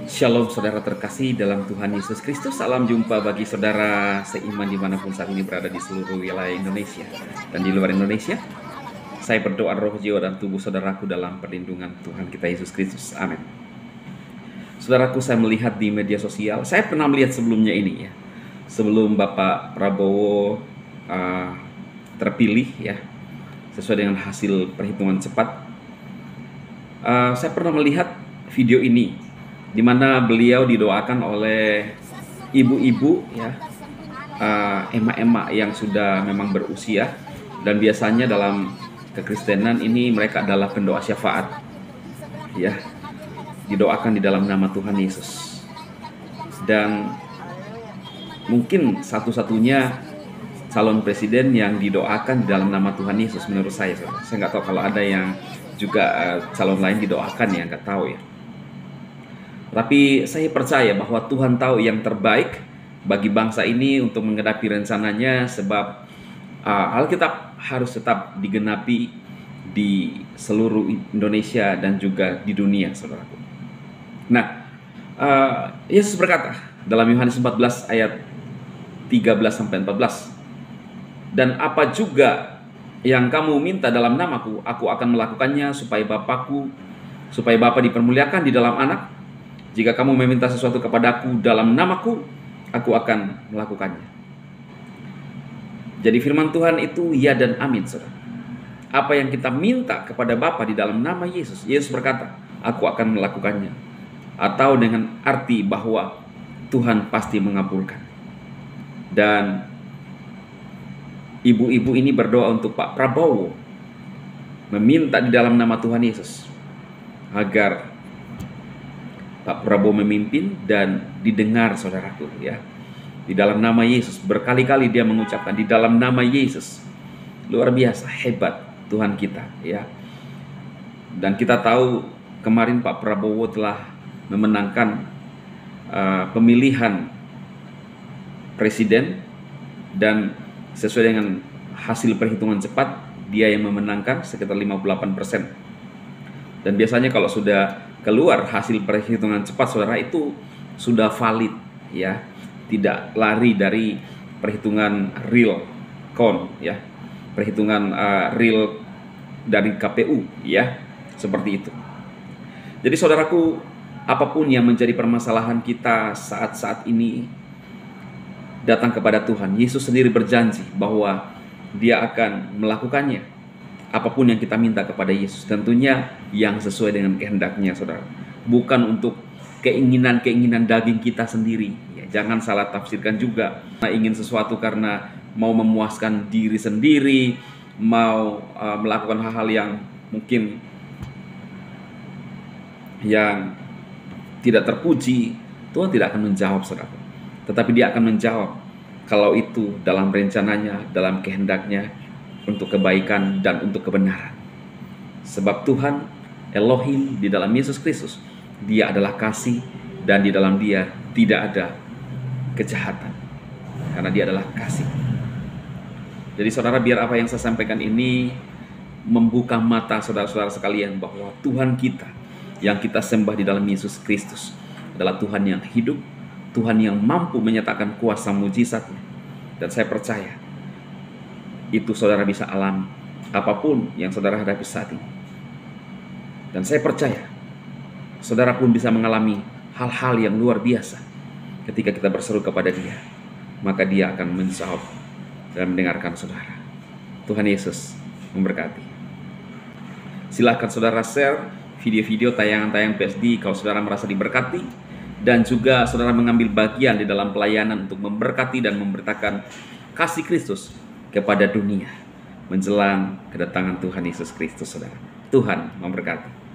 Shalom saudara terkasih dalam Tuhan Yesus Kristus. Salam jumpa bagi saudara seiman dimanapun saat ini berada di seluruh wilayah Indonesia dan di luar Indonesia. Saya berdoa roh, jiwa, dan tubuh saudaraku dalam perlindungan Tuhan kita Yesus Kristus. Amin. Saudaraku, saya melihat di media sosial, saya pernah melihat sebelumnya ini ya. Sebelum Bapak Prabowo terpilih ya, sesuai dengan hasil perhitungan cepat, saya pernah melihat video ini di mana beliau didoakan oleh ibu-ibu ya, emak-emak yang sudah memang berusia, dan biasanya dalam kekristenan ini mereka adalah pendoa syafaat ya, didoakan di dalam nama Tuhan Yesus. Dan mungkin satu-satunya calon presiden yang didoakan di dalam nama Tuhan Yesus menurut saya. Saya nggak tahu kalau ada yang juga calon lain didoakan ya, nggak tahu ya. Tapi saya percaya bahwa Tuhan tahu yang terbaik bagi bangsa ini untuk menghadapi rencananya, sebab Alkitab harus tetap digenapi di seluruh Indonesia dan juga di dunia, saudaraku. Nah, Yesus berkata dalam Yohanes 14 ayat 13-14, "Dan apa juga yang kamu minta dalam namaku, aku akan melakukannya supaya Bapa dipermuliakan di dalam Anak. Jika kamu meminta sesuatu kepadaku dalam namaku, aku akan melakukannya." Jadi firman Tuhan itu ya dan amin, saudara. Apa yang kita minta kepada Bapa di dalam nama Yesus, Yesus berkata, aku akan melakukannya. Atau dengan arti bahwa Tuhan pasti mengabulkan. Dan ibu-ibu ini berdoa untuk Pak Prabowo, meminta di dalam nama Tuhan Yesus agar Pak Prabowo memimpin dan didengar, saudaraku ya. Di dalam nama Yesus, berkali-kali dia mengucapkan di dalam nama Yesus. Luar biasa hebat Tuhan kita ya. Dan kita tahu kemarin Pak Prabowo telah memenangkan pemilihan presiden, dan sesuai dengan hasil perhitungan cepat dia yang memenangkan sekitar 58%. Dan biasanya kalau sudah keluar hasil perhitungan cepat, saudara, itu sudah valid ya, tidak lari dari perhitungan real count ya, perhitungan real dari KPU ya, seperti itu. Jadi saudaraku, apapun yang menjadi permasalahan kita saat-saat ini, datang kepada Tuhan. Yesus sendiri berjanji bahwa dia akan melakukannya. Apapun yang kita minta kepada Yesus, tentunya yang sesuai dengan kehendaknya, saudara. Bukan untuk keinginan-keinginan daging kita sendiri ya, jangan salah tafsirkan juga. Ingin sesuatu karena mau memuaskan diri sendiri, mau melakukan hal-hal yang mungkin yang tidak terpuji, Tuhan tidak akan menjawab, saudara. Tetapi dia akan menjawab kalau itu dalam rencananya, dalam kehendaknya, untuk kebaikan dan untuk kebenaran. Sebab Tuhan Elohim di dalam Yesus Kristus, dia adalah kasih, dan di dalam dia tidak ada kejahatan, karena dia adalah kasih. Jadi saudara, biar apa yang saya sampaikan ini membuka mata saudara-saudara sekalian bahwa Tuhan kita yang kita sembah di dalam Yesus Kristus adalah Tuhan yang hidup, Tuhan yang mampu menyatakan kuasa mujizatnya. Dan saya percaya itu saudara bisa alami apapun yang saudara hadapi saat ini. Dan saya percaya saudara pun bisa mengalami hal-hal yang luar biasa ketika kita berseru kepada dia. Maka dia akan menjawab dan mendengarkan saudara. Tuhan Yesus memberkati. Silakan saudara share video-video tayangan-tayangan PSD kalau saudara merasa diberkati, dan juga saudara mengambil bagian di dalam pelayanan untuk memberkati dan memberitakan kasih Kristus kepada dunia menjelang kedatangan Tuhan Yesus Kristus, saudara. Tuhan memberkati.